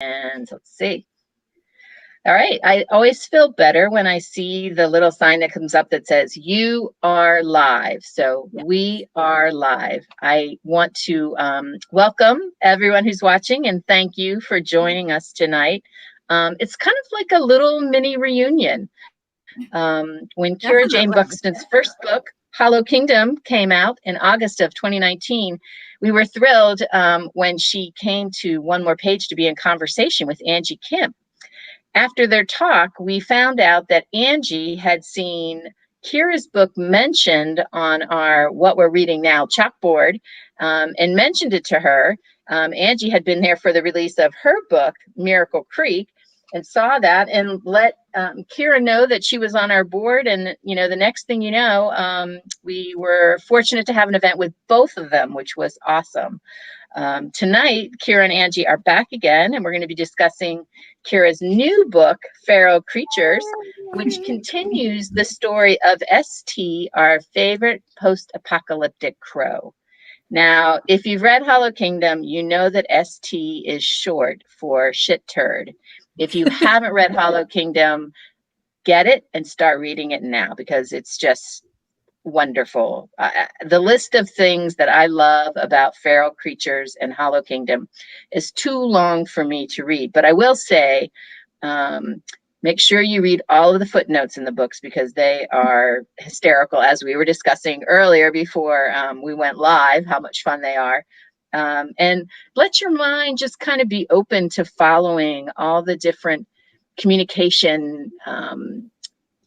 And let's see. All right. I always feel better when I see the little sign that comes up that says, "You are live." So we are live. I want to welcome everyone who's watching and thank you for joining us tonight. It's kind of like a little mini reunion. When Kira Jane Buxton's first book, Hollow Kingdom, came out in August of 2019, we were thrilled when she came to One More Page to be in conversation with Angie Kim. After their talk, we found out that Angie had seen Kira's book mentioned on our What We're Reading Now chalkboard and mentioned it to her. Angie had been there for the release of her book, Miracle Creek, and saw that and let Kira know that she was on our board. And, you know, the next thing you know, we were fortunate to have an event with both of them, which was awesome. Tonight, Kira and Angie are back again, and we're going to be discussing Kira's new book, Feral Creatures, which continues the story of ST, our favorite post-apocalyptic crow. Now, if you've read Hollow Kingdom, you know that ST is short for shit turd. If you haven't read Hollow Kingdom, get it and start reading it now because it's just wonderful. The list of things that I love about Feral Creatures and Hollow Kingdom is too long for me to read. But I will say, make sure you read all of the footnotes in the books because they are hysterical, as we were discussing earlier before we went live, how much fun they are. And let your mind just kind of be open to following all the different communication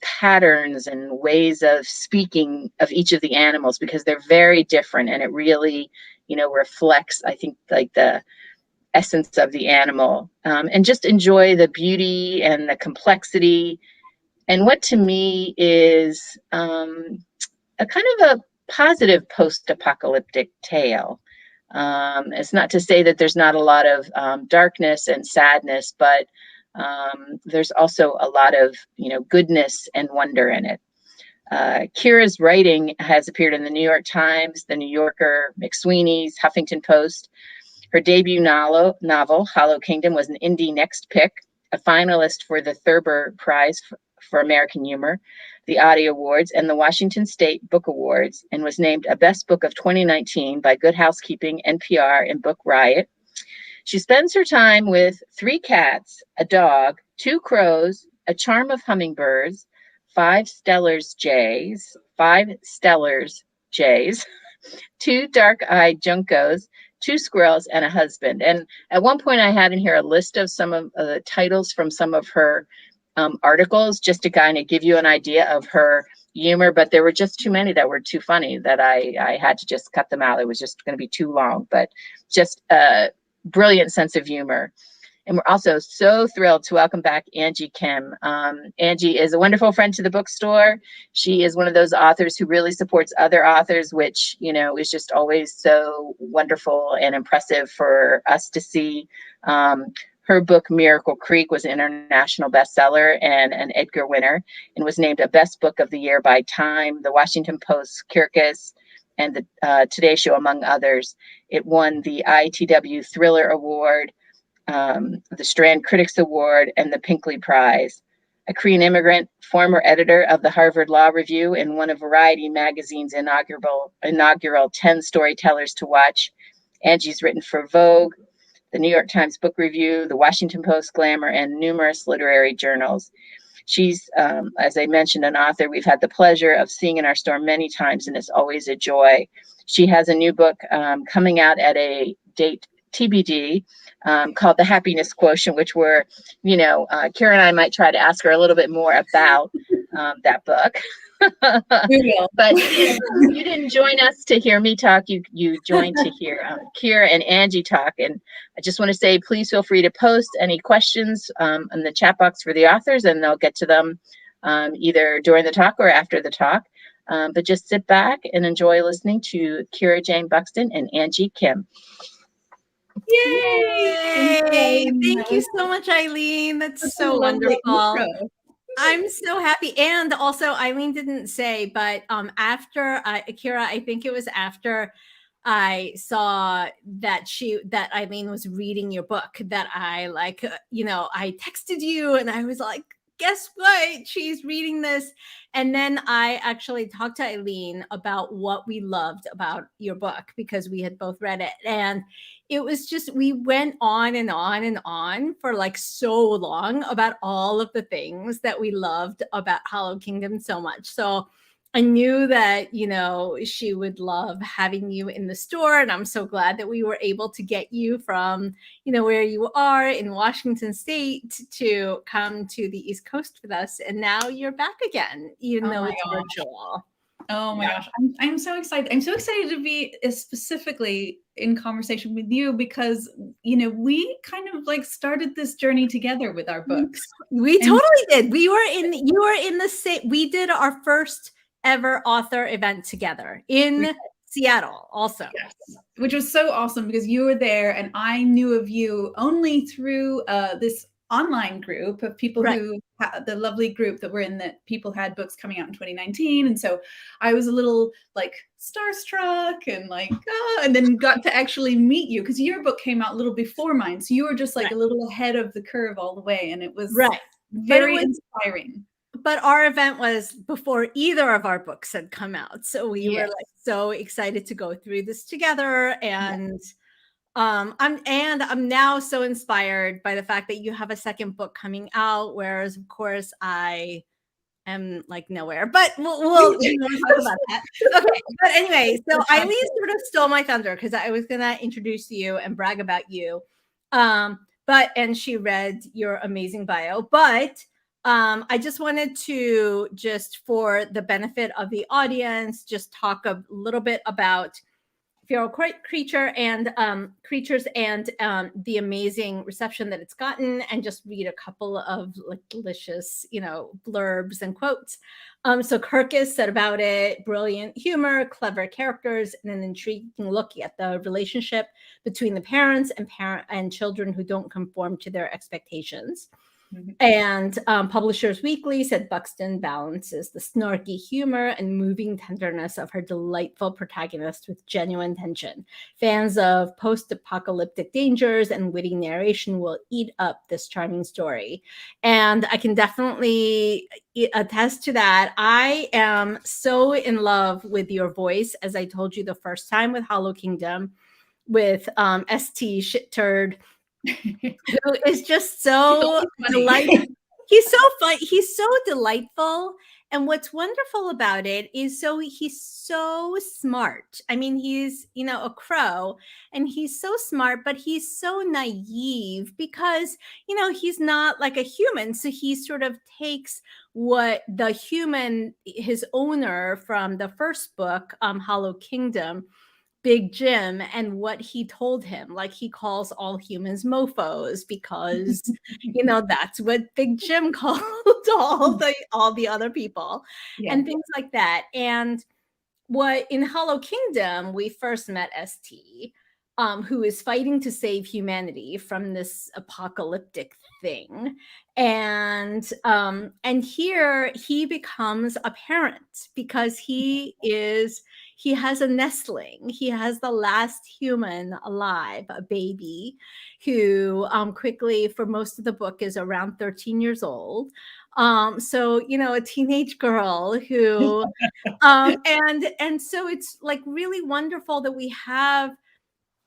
patterns and ways of speaking of each of the animals because they're very different, and it really, you know, reflects, I think, like the essence of the animal. And just enjoy the beauty and the complexity and what to me is a kind of a positive post-apocalyptic tale. It's not to say that there's not a lot of darkness and sadness, but there's also a lot of, you know, goodness and wonder in it. Kira's writing has appeared in the New York Times, the New Yorker, McSweeney's, Huffington Post. Her debut novel, Hollow Kingdom, was an Indie Next Pick, a finalist for the Thurber Prize for American Humor, the Audio Awards, and the Washington State Book Awards, and was named a Best Book of 2019 by Good Housekeeping, NPR, and Book Riot. She spends her time with 3 cats, a dog, 2 crows, a charm of hummingbirds, 5 Steller's jays, 2 dark-eyed juncos, 2 squirrels, and a husband. And at one point I had in here a list of some of the titles from some of her articles, just to kind of give you an idea of her humor, but there were just too many that were too funny that I had to just cut them out. It was just going to be too long, but just brilliant sense of humor. And we're also so thrilled to welcome back Angie Kim. Angie is a wonderful friend to the bookstore. She is one of those authors who really supports other authors, which, you know, is just always so wonderful and impressive for us to see. Her book, Miracle Creek, was an international bestseller and an Edgar winner and was named a Best Book of the Year by Time, the Washington Post, Kirkus, and the Today Show, among others. It won the ITW Thriller Award, the Strand Critics Award, and the Pinkley Prize. A Korean immigrant, former editor of the Harvard Law Review, and one of Variety magazine's inaugural 10 storytellers to watch. Angie's written for Vogue, the New York Times Book Review, the Washington Post, Glamour, and numerous literary journals. She's, as I mentioned, an author we've had the pleasure of seeing in our store many times, and it's always a joy. She has a new book coming out at a date TBD called The Happiness Quotient, which we're, you know, Kira and I might try to ask her a little bit more about that book. We will. But you didn't join us to hear me talk. You joined to hear Kira and Angie talk. And I just want to say, please feel free to post any questions in the chat box for the authors, and they'll get to them either during the talk or after the talk. But just sit back and enjoy listening to Kira Jane Buxton and Angie Kim. Yay! Thank you so much, Eileen. That's so wonderful. I'm so happy. And also, Eileen didn't say, but after Akira, I think it was after I saw that Eileen was reading your book, that I I texted you and I was like, guess what? She's reading this. And then I actually talked to Eileen about what we loved about your book, because we had both read it. And it was just, we went on and on and on for like so long about all of the things that we loved about Hollow Kingdom so much. So I knew that, she would love having you in the store. And I'm so glad that we were able to get you from, where you are in Washington State to come to the East Coast with us. And now you're back again, even though it's virtual. Oh my gosh. I'm so excited. I'm so excited to be specifically in conversation with you, because, we kind of like started this journey together with our books. We totally did. You were in the same, we did our first ever author event together in Seattle also. Yes. Which was so awesome, because you were there and I knew of you only through this online group of people who the lovely group that were in, that people had books coming out in 2019. And so I was a little like starstruck and like, and then got to actually meet you, because your book came out a little before mine. So you were just like a little ahead of the curve all the way. And it was very inspiring. But our event was before either of our books had come out. So we were like so excited to go through this together. And I'm now so inspired by the fact that you have a second book coming out, whereas of course I am like nowhere, but we'll talk about that. Okay. But anyway, so Eileen sort of stole my thunder, because I was going to introduce you and brag about you. And she read your amazing bio, but I just wanted to, just for the benefit of the audience, just talk a little bit about Feral Creature and Creatures and the amazing reception that it's gotten, and just read a couple of like delicious, blurbs and quotes. So Kirkus said about it: brilliant humor, clever characters, and an intriguing look at the relationship between the parents and children who don't conform to their expectations. And Publishers Weekly said Buxton balances the snarky humor and moving tenderness of her delightful protagonist with genuine tension. Fans of post-apocalyptic dangers and witty narration will eat up this charming story. And I can definitely attest to that. I am so in love with your voice, as I told you the first time with Hollow Kingdom, with ST Shit Turd, who is just so delightful. He's so fun. He's so delightful. And what's wonderful about it is he's so smart. I mean, he's, a crow, and he's so smart, but he's so naive, because, he's not like a human. So he sort of takes what the human, his owner from the first book, Hollow Kingdom, Big Jim, and what he told him. Like, he calls all humans mofos, because that's what Big Jim called all the other people, and things like that. And what in Hollow Kingdom we first met ST, who is fighting to save humanity from this apocalyptic thing. And here he becomes a parent, because he has a nestling. He has the last human alive, a baby, who quickly, for most of the book, is around 13 years old. So, a teenage girl who, and so it's like really wonderful that we have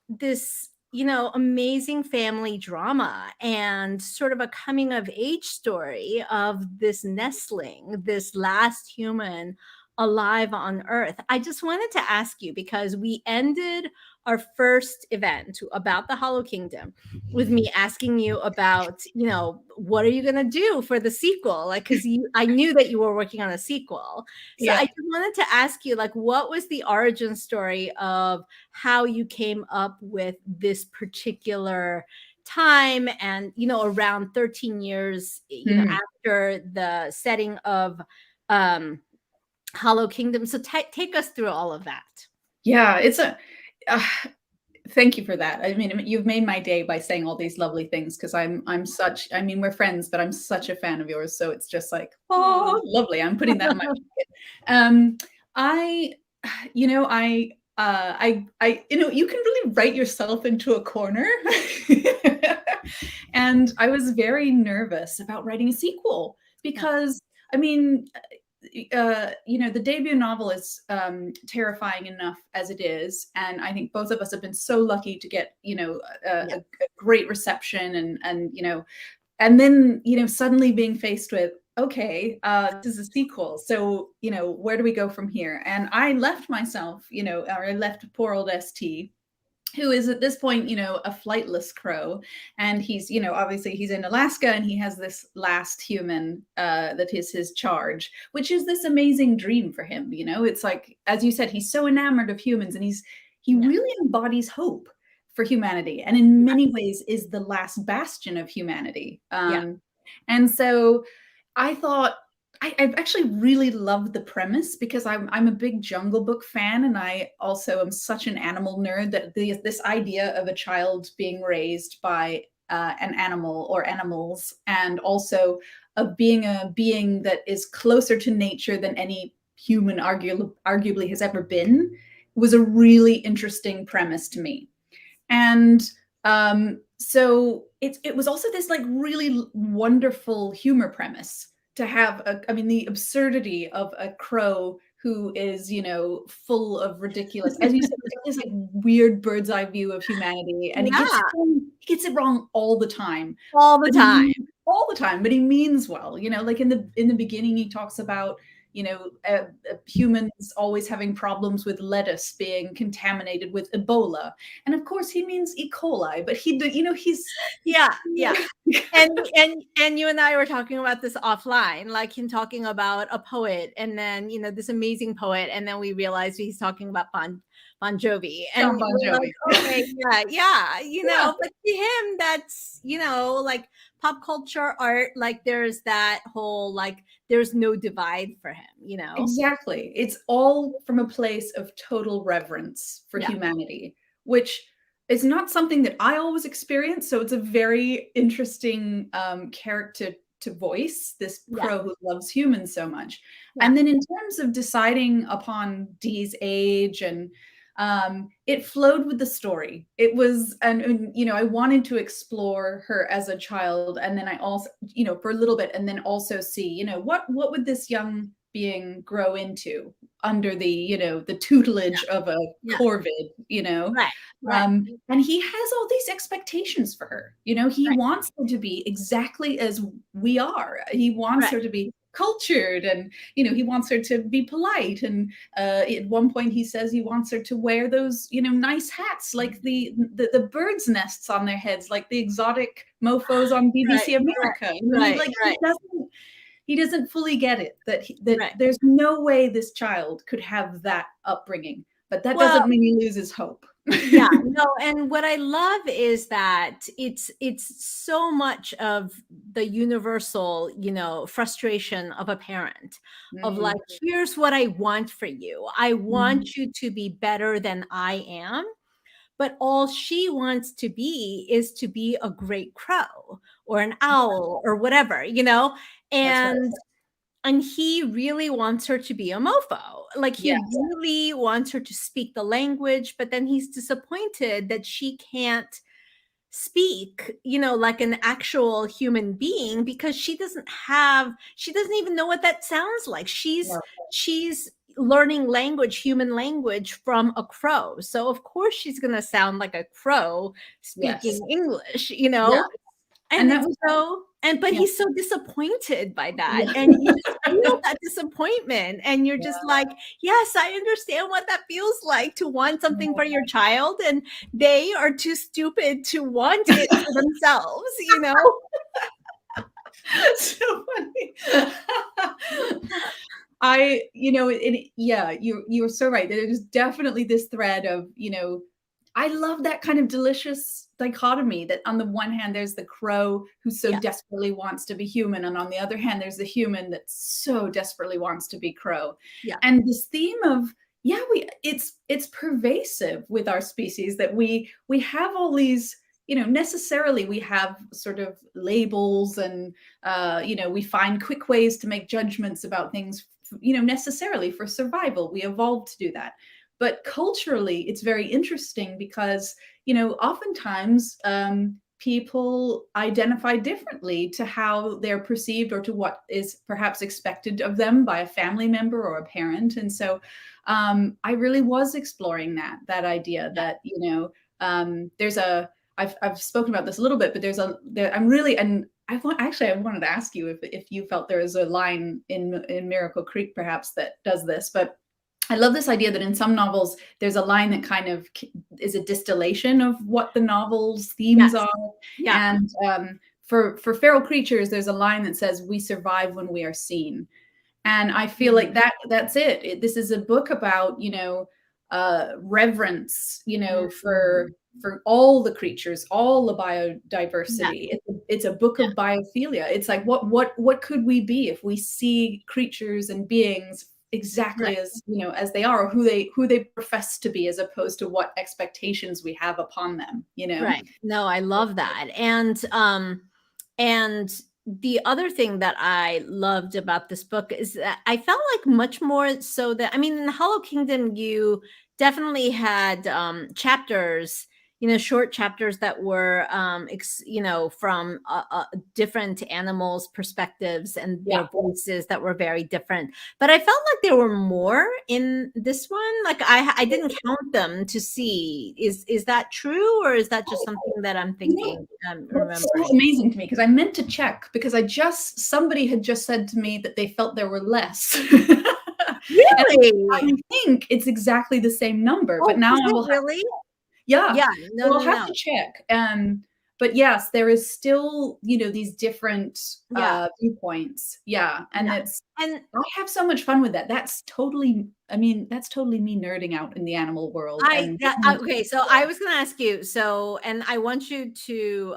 this, amazing family drama and sort of a coming of age story of this nestling, this last human alive on Earth. I just wanted to ask you, because we ended our first event about the Hollow Kingdom with me asking you about, what are you going to do for the sequel? Like, because I knew that you were working on a sequel. So I just wanted to ask you, like, what was the origin story of how you came up with this particular time, and, around 13 years, after the setting of Hollow Kingdom. So take us through all of that. Yeah, it's thank you for that. I mean, you've made my day by saying all these lovely things, because we're friends, but I'm such a fan of yours. So it's just like, oh, lovely. I'm putting that in my pocket. I you can really write yourself into a corner. And I was very nervous about writing a sequel because, I mean, the debut novel is terrifying enough as it is, and I think both of us have been so lucky to get a great reception, and then suddenly being faced with, okay, this is a sequel, so where do we go from here? And I left myself, or I left poor old ST, who is at this point, a flightless crow. And he's, obviously he's in Alaska, and he has this last human that is his charge, which is this amazing dream for him. It's like, as you said, he's so enamored of humans, and he really embodies hope for humanity, and in many ways is the last bastion of humanity. And so I thought, I actually really loved the premise, because I'm a big Jungle Book fan, and I also am such an animal nerd that this idea of a child being raised by an animal or animals, and also of being a being that is closer to nature than any human arguably has ever been, was a really interesting premise to me. And so it was also this like really wonderful humor premise to have the absurdity of a crow who is, full of ridiculous, as you said, this like weird bird's eye view of humanity. And he gets it wrong all the time. All the time, but he means well. Like in the beginning, he talks about, humans always having problems with lettuce being contaminated with Ebola, and of course he means E. coli. But he's and you and I were talking about this offline, like him talking about a poet, and then this amazing poet, and then we realized he's talking about Bon Jovi, and Bon Jovi. like, okay, but to him, that's like pop culture art. Like there's that whole like there's no divide for him. Exactly. It's all from a place of total reverence for humanity, which is not something that I always experience. So it's a very interesting character to voice, this crow who loves humans so much. And then in terms of deciding upon Dee's age, and it flowed with the story. It was, and I wanted to explore her as a child, and then I also, for a little bit, and then also see, what would this young being grow into under the the tutelage of a corvid, and he has all these expectations for her. He wants her to be exactly as we are. He wants her to be cultured, and he wants her to be polite, and at one point he says he wants her to wear those nice hats like the birds' nests on their heads, like the exotic mofos on BBC America. He doesn't fully get it that there's no way this child could have that upbringing, but that doesn't mean he loses hope. And what I love is that it's so much of the universal frustration of a parent, of like, here's what I want for you. I want you to be better than I am, but all she wants to be is to be a great crow or an owl or whatever, and he really wants her to be a mofo. Like he really wants her to speak the language, but then he's disappointed that she can't speak, like an actual human being, because she doesn't even know what that sounds like. She's learning language, human language, from a crow. So of course she's going to sound like a crow speaking English, And that was but he's so disappointed by that. And you just feel that disappointment. And you're just like, yes, I understand what that feels like to want something for your child. And they are too stupid to want it for themselves, So funny. You're so right. There is definitely this thread of, I love that kind of delicious dichotomy, that on the one hand, there's the crow who so desperately wants to be human. And on the other hand, there's the human that so desperately wants to be crow. And this theme of, it's pervasive with our species, that we have all these, necessarily we have sort of labels, and, we find quick ways to make judgments about things, necessarily for survival. We evolved to do that. But culturally, it's very interesting because, you know, oftentimes people identify differently to how they're perceived or to what is perhaps expected of them by a family member or a parent. And so I really was exploring that idea that, you know, there's a, I've spoken about this a little bit, but I'm really, and I wanted to ask you if you felt there is a line in Miracle Creek perhaps that does this, but I love this idea that in some novels, there's a line that kind of is a distillation of what the novel's themes are. Yeah. And for Feral Creatures, there's a line that says, "We survive when we are seen." And I feel like that's it. This is a book about, you know, reverence, you know, for all the creatures, all the biodiversity. It's a book of biophilia. It's like, what could we be if we see creatures and beings exactly as, you know, as they are, or who they profess to be, as opposed to what expectations we have upon them, you know? Right. No, I love that. And the other thing that I loved about this book is that I felt like much more so that, I mean, in the Hollow Kingdom, you definitely had chapters, you know, short chapters that were, you know, from different animals' perspectives and their voices that were very different. But I felt like there were more in this one. Like I didn't count them to see. Is that true, or is that just something that I'm thinking? That's so amazing to me, because I meant to check, because somebody had just said to me that they felt there were less. Really? I think it's exactly the same number, but now I will really. Yeah. No, I'll have to check. But yes, there is still, you know, these different viewpoints. Yeah. And I have so much fun with that. That's totally me nerding out in the animal world. Okay. So I was going to ask you, and I want you to,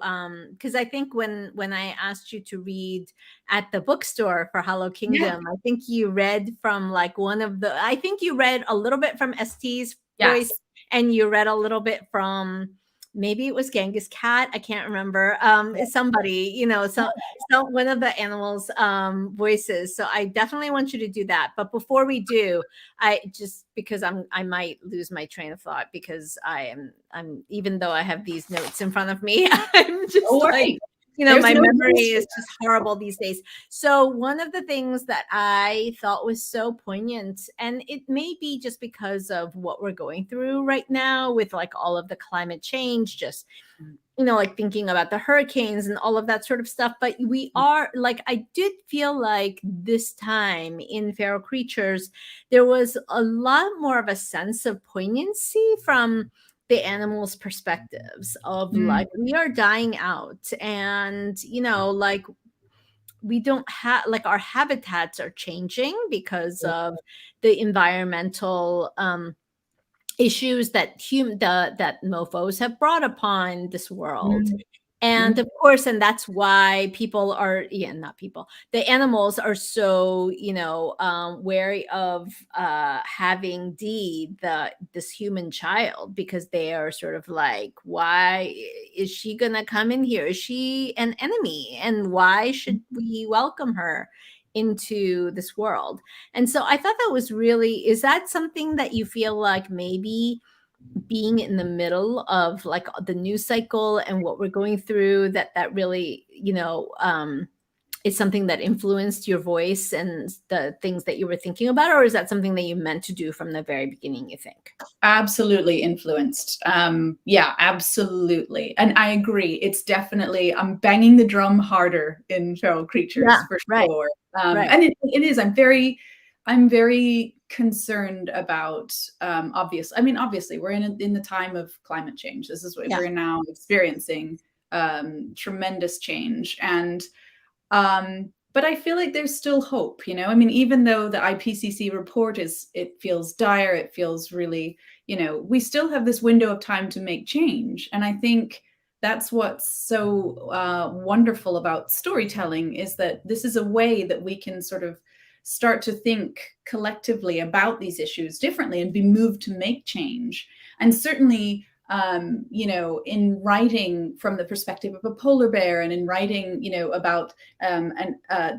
because I think when I asked you to read at the bookstore for Hollow Kingdom, I think you read from like I think you read a little bit from ST's voice. And you read a little bit from, maybe it was Genghis Cat. I can't remember. Somebody, you know, so one of the animals' voices. So I definitely want you to do that. But before we do, because I might lose my train of thought, because I'm even though I have these notes in front of me, I'm just like, you know, my memory is just horrible these days. So one of the things that I thought was so poignant, and it may be just because of what we're going through right now with like all of the climate change, just, you know, like thinking about the hurricanes and all of that sort of stuff. But we are like, I did feel like this time in Feral Creatures, there was a lot more of a sense of poignancy from the animals' perspectives of like, we are dying out, and, you know, like we don't have, like, our habitats are changing because of the environmental issues that that mofos have brought upon this world. And of course, and that's why the animals are so, you know, wary of having this human child, because they are sort of like, why is she gonna come in here? Is she an enemy? And why should we welcome her into this world? And so I thought that was really, is that something that you feel like maybe being in the middle of like the news cycle and what we're going through, that really, you know, is something that influenced your voice and the things that you were thinking about? Or is that something that you meant to do from the very beginning, you think? Absolutely influenced. Yeah, absolutely. And I agree. It's definitely, I'm banging the drum harder in Feral Creatures for sure. And it is, I'm very concerned about, obviously we're in the time of climate change. This is what we're now experiencing, tremendous change. And but I feel like there's still hope, you know. I mean, even though the IPCC report it feels dire, it feels really, you know, we still have this window of time to make change. And I think that's what's so wonderful about storytelling, is that this is a way that we can sort of start to think collectively about these issues differently and be moved to make change. And certainly in writing from the perspective of a polar bear, and in writing, about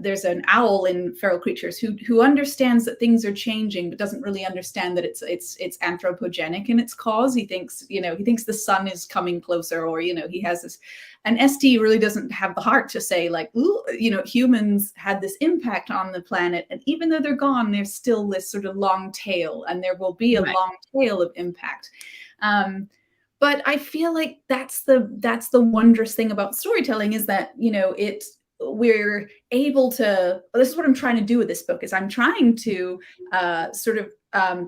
there's an owl in Feral Creatures who understands that things are changing, but doesn't really understand that it's anthropogenic in its cause. He thinks the sun is coming closer, or he has this. And ST really doesn't have the heart to say, like, ooh, humans had this impact on the planet, and even though they're gone, there's still this sort of long tail, and there will be a long tail of impact. But I feel like that's the wondrous thing about storytelling, is that we're able to. This is what I'm trying to do with this book. Is I'm trying to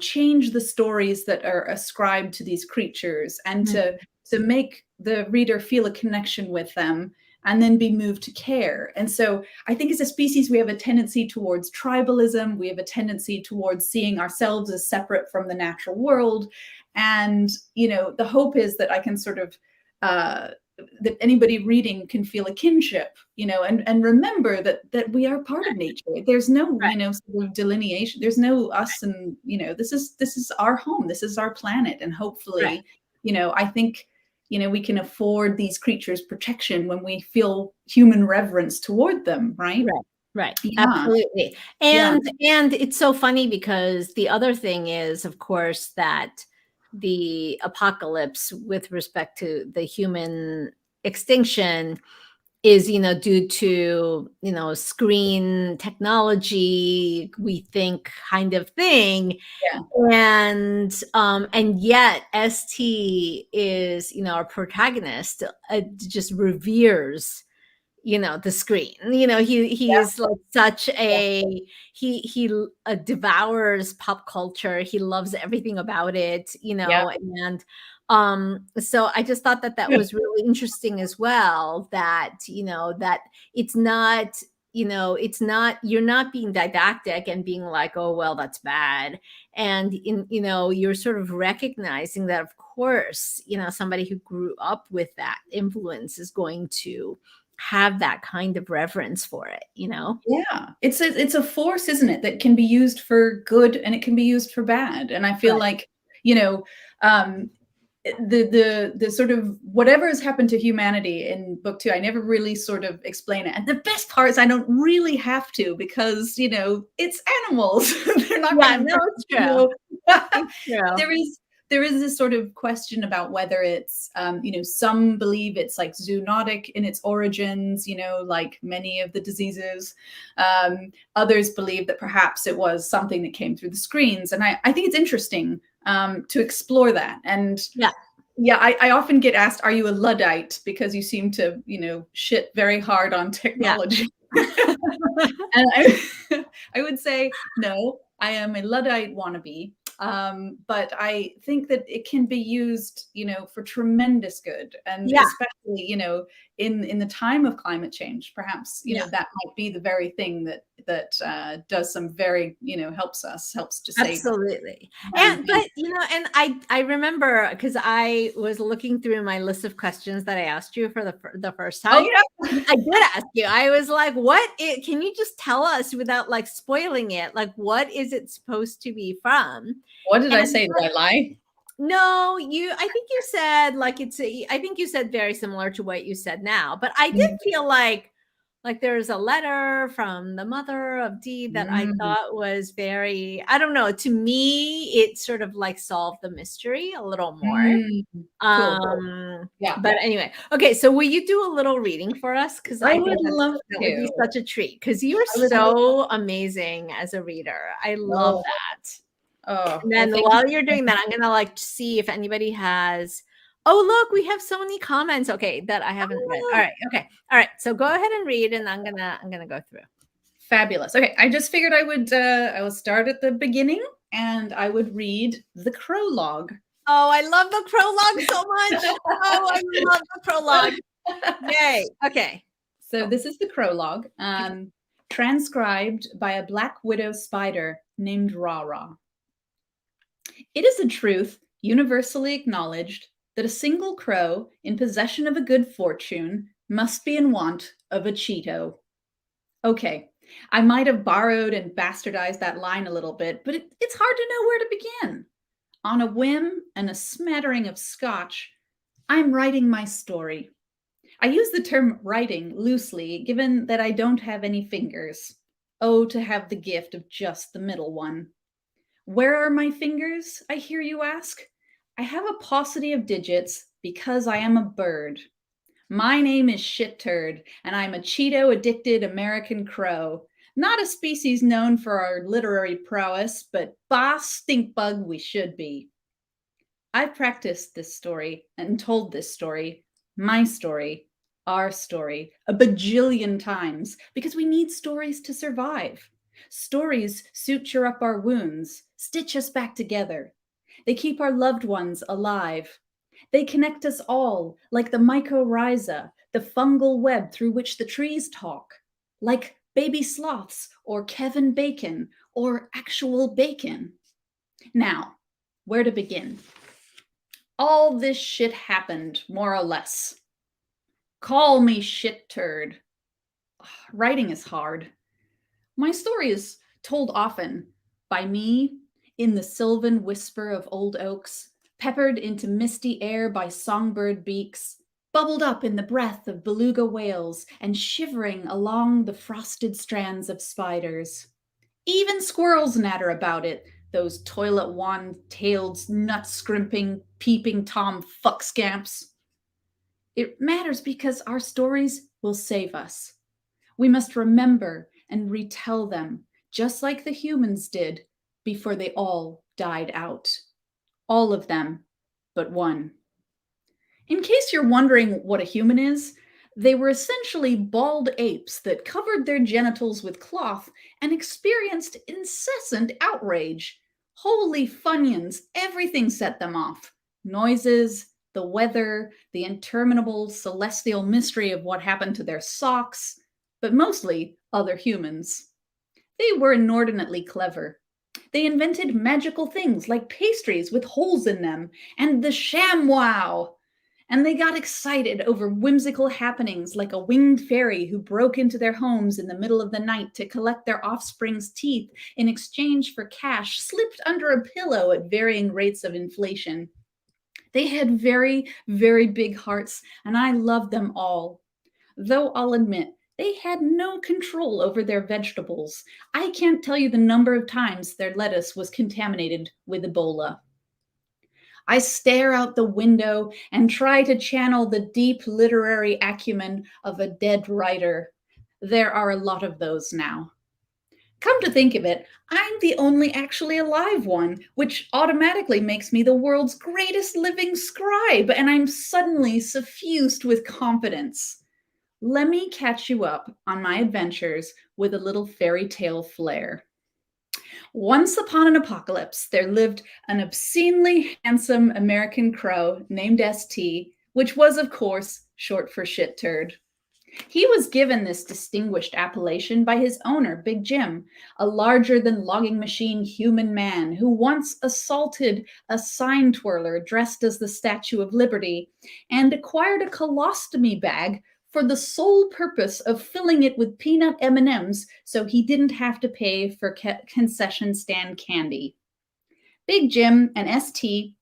change the stories that are ascribed to these creatures, and to make the reader feel a connection with them, and then be moved to care. And so I think as a species, we have a tendency towards tribalism. We have a tendency towards seeing ourselves as separate from the natural world. And, the hope is that I can sort of, that anybody reading can feel a kinship, and remember that we are part of nature. There's no, sort of delineation. There's no us, and, this is our home. This is our planet. And hopefully, I think, we can afford these creatures protection when we feel human reverence toward them. Right. Right. Yeah. Absolutely. And it's so funny, because the other thing is, of course, that the apocalypse with respect to the human extinction is, due to, screen technology, we think, kind of thing. And yet ST is, our protagonist, just reveres, the screen. He is like such a he devours pop culture. He loves everything about it, and so I just thought that was really interesting as well, that that it's not, you're not being didactic and being like, oh well, that's bad. And you're sort of recognizing that, of course, somebody who grew up with that influence is going to have that kind of reverence for it. It's a force, isn't it, that can be used for good, and it can be used for bad. And I feel like the sort of whatever has happened to humanity in book 2, I never really sort of explain it. And the best part is I don't really have to, because it's animals. They're not going to. It's true. It's true. There is this sort of question about whether it's, some believe it's like zoonotic in its origins, like many of the diseases. Others believe that perhaps it was something that came through the screens. And I think it's interesting to explore that. And I often get asked, are you a Luddite? Because you seem to, shit very hard on technology. And I would say, no, I am a Luddite wannabe. But I think that it can be used, for tremendous good, and especially, in the time of climate change, perhaps, that might be the very thing that does some very, helps to save. Absolutely. And I remember, because I was looking through my list of questions that I asked you for the first time. I did ask you. I was like, can you just tell us, without like spoiling it, like, what is it supposed to be from? What did I say? Did I lie? No, I think you said I think you said very similar to what you said now, but I did feel like there's a letter from the mother of Dee that I thought was very, I don't know, to me, it sort of like solved the mystery a little more. Cool. But anyway, okay, so will you do a little reading for us? Because I would love that would be such a treat, because you are so amazing as a reader. I love that. Oh, and then while you're doing that, I'm gonna see if anybody has. Oh, look, we have so many comments. Okay, that I haven't read. All right, okay, all right. So go ahead and read, and I'm gonna go through. Fabulous. Okay, I just figured I will start at the beginning, and I would read the prologue. Oh, I love the prologue so much. Oh, I love the prologue. Yay. Okay. So this is the prologue, transcribed by a black widow spider named Ra-Ra. It is a truth universally acknowledged that a single crow in possession of a good fortune must be in want of a Cheeto. Okay, I might have borrowed and bastardized that line a little bit, but it's hard to know where to begin. On a whim and a smattering of Scotch, I'm writing my story. I use the term writing loosely, given that I don't have any fingers. Oh, to have the gift of just the middle one. Where are my fingers, I hear you ask? I have a paucity of digits because I am a bird. My name is Shit Turd, and I'm a Cheeto-addicted American crow. Not a species known for our literary prowess, but boss stink bug we should be. I've practiced this story and told this story, my story, our story, a bajillion times because we need stories to survive. Stories suture up our wounds, stitch us back together. They keep our loved ones alive. They connect us all like the mycorrhiza, the fungal web through which the trees talk, like baby sloths or Kevin Bacon or actual bacon. Now, where to begin? All this shit happened, more or less. Call me Shit Turd. Writing is hard. My story is told often by me in the sylvan whisper of old oaks, peppered into misty air by songbird beaks, bubbled up in the breath of beluga whales, and shivering along the frosted strands of spiders. Even squirrels natter about it, those toilet wand-tailed, nut-scrimping, peeping Tom fuck scamps. It matters because our stories will save us. We must remember and retell them, just like the humans did before they all died out. All of them, but one. In case you're wondering what a human is, they were essentially bald apes that covered their genitals with cloth and experienced incessant outrage. Holy Funyuns, everything set them off. Noises, the weather, the interminable celestial mystery of what happened to their socks, but mostly other humans. They were inordinately clever. They invented magical things like pastries with holes in them and the ShamWow. And they got excited over whimsical happenings like a winged fairy who broke into their homes in the middle of the night to collect their offspring's teeth in exchange for cash slipped under a pillow at varying rates of inflation. They had very, very big hearts, and I loved them all. Though I'll admit, they had no control over their vegetables. I can't tell you the number of times their lettuce was contaminated with Ebola. I stare out the window and try to channel the deep literary acumen of a dead writer. There are a lot of those now. Come to think of it, I'm the only actually alive one, which automatically makes me the world's greatest living scribe, and I'm suddenly suffused with confidence. Let me catch you up on my adventures with a little fairy tale flair. Once upon an apocalypse, there lived an obscenely handsome American crow named ST, which was, of course, short for Shit Turd. He was given this distinguished appellation by his owner, Big Jim, a larger-than-logging machine human man who once assaulted a sign twirler dressed as the Statue of Liberty and acquired a colostomy bag for the sole purpose of filling it with peanut M&Ms so he didn't have to pay for concession stand candy. Big Jim and ST,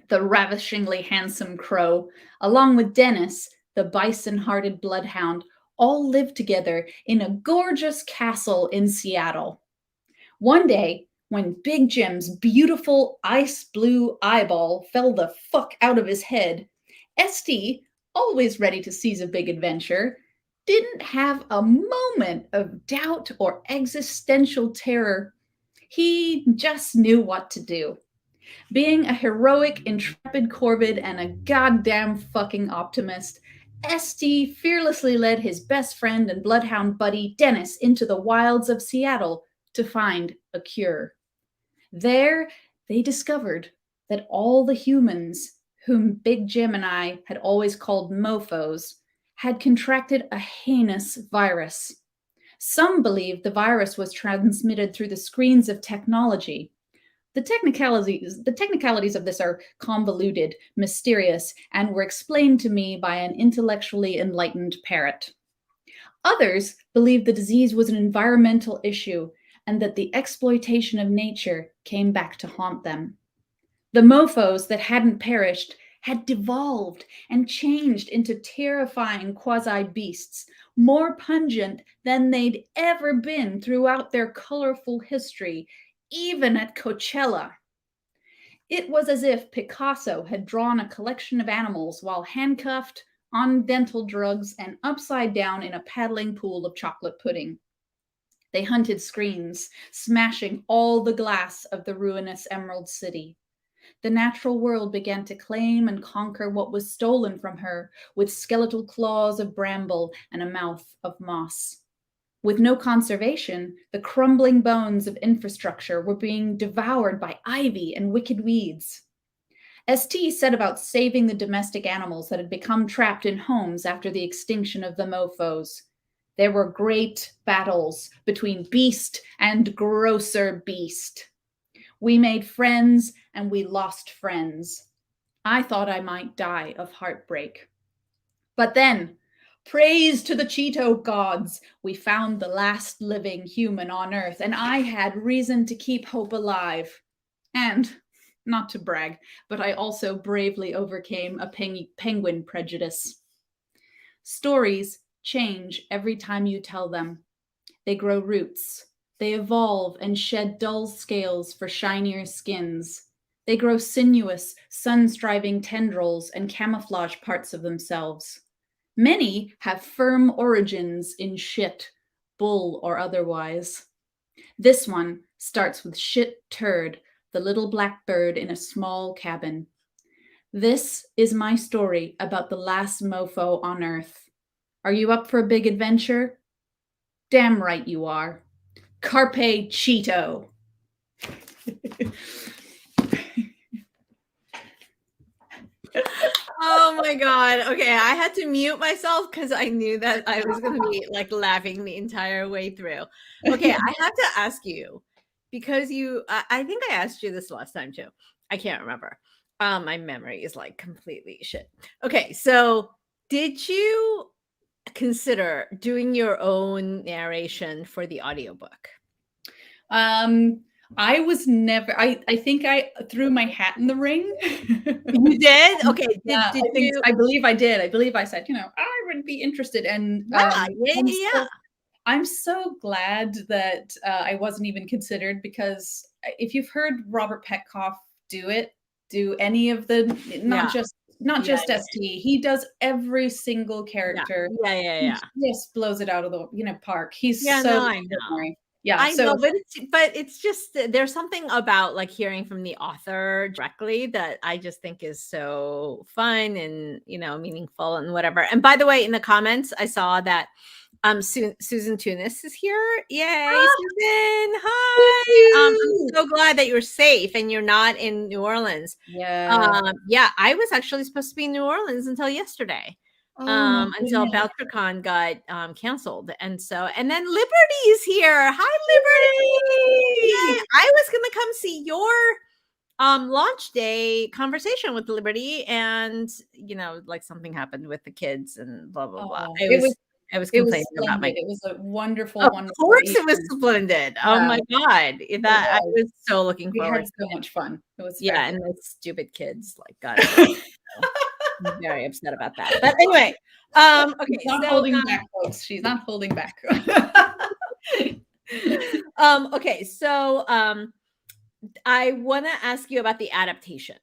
the ravishingly handsome crow, along with Dennis, the bison-hearted bloodhound, all lived together in a gorgeous castle in Seattle. One day, when Big Jim's beautiful ice blue eyeball fell the fuck out of his head, ST, always ready to seize a big adventure, didn't have a moment of doubt or existential terror. He just knew what to do. Being a heroic, intrepid corvid and a goddamn fucking optimist, ST fearlessly led his best friend and bloodhound buddy Dennis into the wilds of Seattle to find a cure. There, they discovered that all the humans, whom Big Jim and I had always called mofos, had contracted a heinous virus. Some believed the virus was transmitted through the screens of technology. The technicalities of this are convoluted, mysterious, and were explained to me by an intellectually enlightened parrot. Others believed the disease was an environmental issue and that the exploitation of nature came back to haunt them. The mofos that hadn't perished had devolved and changed into terrifying quasi-beasts, more pungent than they'd ever been throughout their colorful history, even at Coachella. It was as if Picasso had drawn a collection of animals while handcuffed, on dental drugs, and upside down in a paddling pool of chocolate pudding. They hunted screens, smashing all the glass of the ruinous Emerald City. The natural world began to claim and conquer what was stolen from her with skeletal claws of bramble and a mouth of moss. With no conservation, the crumbling bones of infrastructure were being devoured by ivy and wicked weeds. ST set about saving the domestic animals that had become trapped in homes after the extinction of the mofos. There were great battles between beast and grosser beast. We made friends and we lost friends. I thought I might die of heartbreak. But then, praise to the Cheeto gods, we found the last living human on Earth, and I had reason to keep hope alive. And, not to brag, but I also bravely overcame a penguin prejudice. Stories change every time you tell them. They grow roots. They evolve and shed dull scales for shinier skins. They grow sinuous, sun-striving tendrils and camouflage parts of themselves. Many have firm origins in shit, bull or otherwise. This one starts with Shit Turd, the little black bird in a small cabin. This is my story about the last mofo on Earth. Are you up for a big adventure? Damn right you are. Carpe Cheeto. Oh my God. Okay. I had to mute myself because I knew that I was going to be like laughing the entire way through. Okay. I have to ask you because I think I asked you this last time too. I can't remember. My memory is like completely shit. Okay. So did you consider doing your own narration for the audiobook? I was never, I think I threw my hat in the ring. You did? Okay. I believe I did. I believe I said, I would be interested. And I'm so glad that I wasn't even considered, because if you've heard Robert Petkoff do any of the, not just ST, he does every single character. He just blows it out of the park. He's I know. Yeah, I know, but it's just there's something about like hearing from the author directly that I just think is so fun and meaningful and whatever. And by the way, in the comments, I saw that Susan Tunis is here. Yay, Susan! Hi. I'm so glad that you're safe and you're not in New Orleans. Yeah. I was actually supposed to be in New Orleans until yesterday. Until BoucherCon got canceled. And then Liberty is here. Hi, Liberty. Yay. I was gonna come see your launch day conversation with Liberty, and like something happened with the kids and blah blah blah. I was complaining about my. It was a wonderful, of wonderful. Of course, it was splendid. Yeah. Oh my God, I was so looking forward. We had so much fun. It was and the stupid kids, like God. I'm very upset about that. But anyway, okay. She's not holding back, folks. She's not holding back. Okay, so I want to ask you about the adaptation.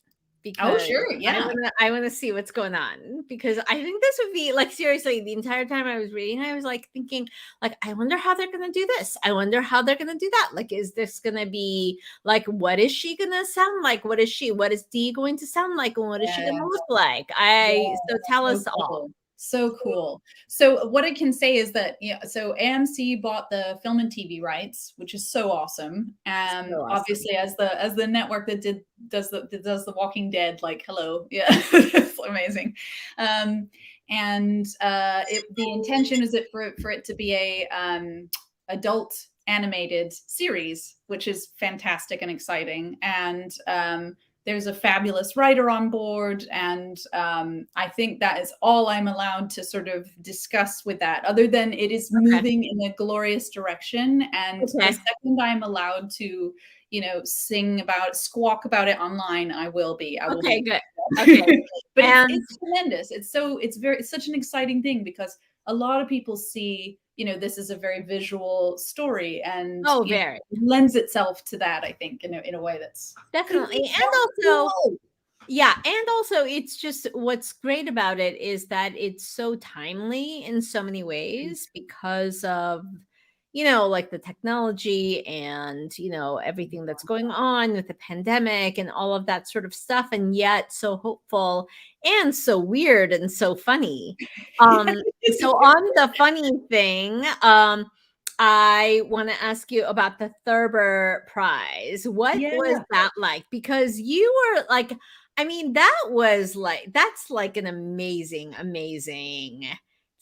Because sure, yeah. I want to see what's going on, because I think this would be like, seriously, the entire time I was reading, I was like thinking, like, I wonder how they're going to do this. I wonder how they're going to do that. Like, is this going to be like, what is she going to sound like? What is Dee going to sound like? And what is she going to look like? So tell us all. So cool. So what I can say is that, so AMC bought the film and TV rights, which is so awesome. Obviously as the network that does the Walking Dead, like, hello. Yeah. It's amazing. The intention is for it to be a adult animated series, which is fantastic and exciting. And there's a fabulous writer on board, and I think that is all I'm allowed to sort of discuss with that, other than it is moving in a glorious direction. And the second I'm allowed to, squawk about it online, I will be. Okay, good. Okay. But it's tremendous. It's such an exciting thing, because a lot of people see, this is a very visual story, and very lends itself to that, I think, in a way that's definitely. And also, yeah, and also it's just, what's great about it is that it's so timely in so many ways, because of like the technology and everything that's going on with the pandemic and all of that sort of stuff, and yet so hopeful and so weird and so funny. So on the funny thing, I want to ask you about the Thurber Prize. What was that like? Because you were like, I mean, that's like an amazing, amazing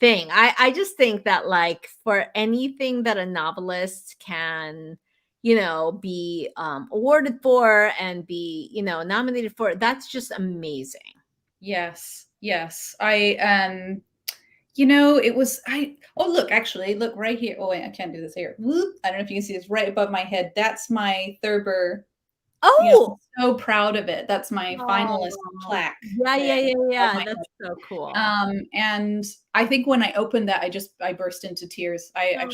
thing. I just think that, like, for anything that a novelist can, be awarded for and be, nominated for, that's just amazing. Yes. Look right here. Oh, wait, I can't do this here. Whoop. I don't know if you can see this right above my head. That's my Thurber. Oh, I'm so proud of it. That's my finalist plaque. Yeah. That's so cool. And I think when I opened that, I burst into tears. I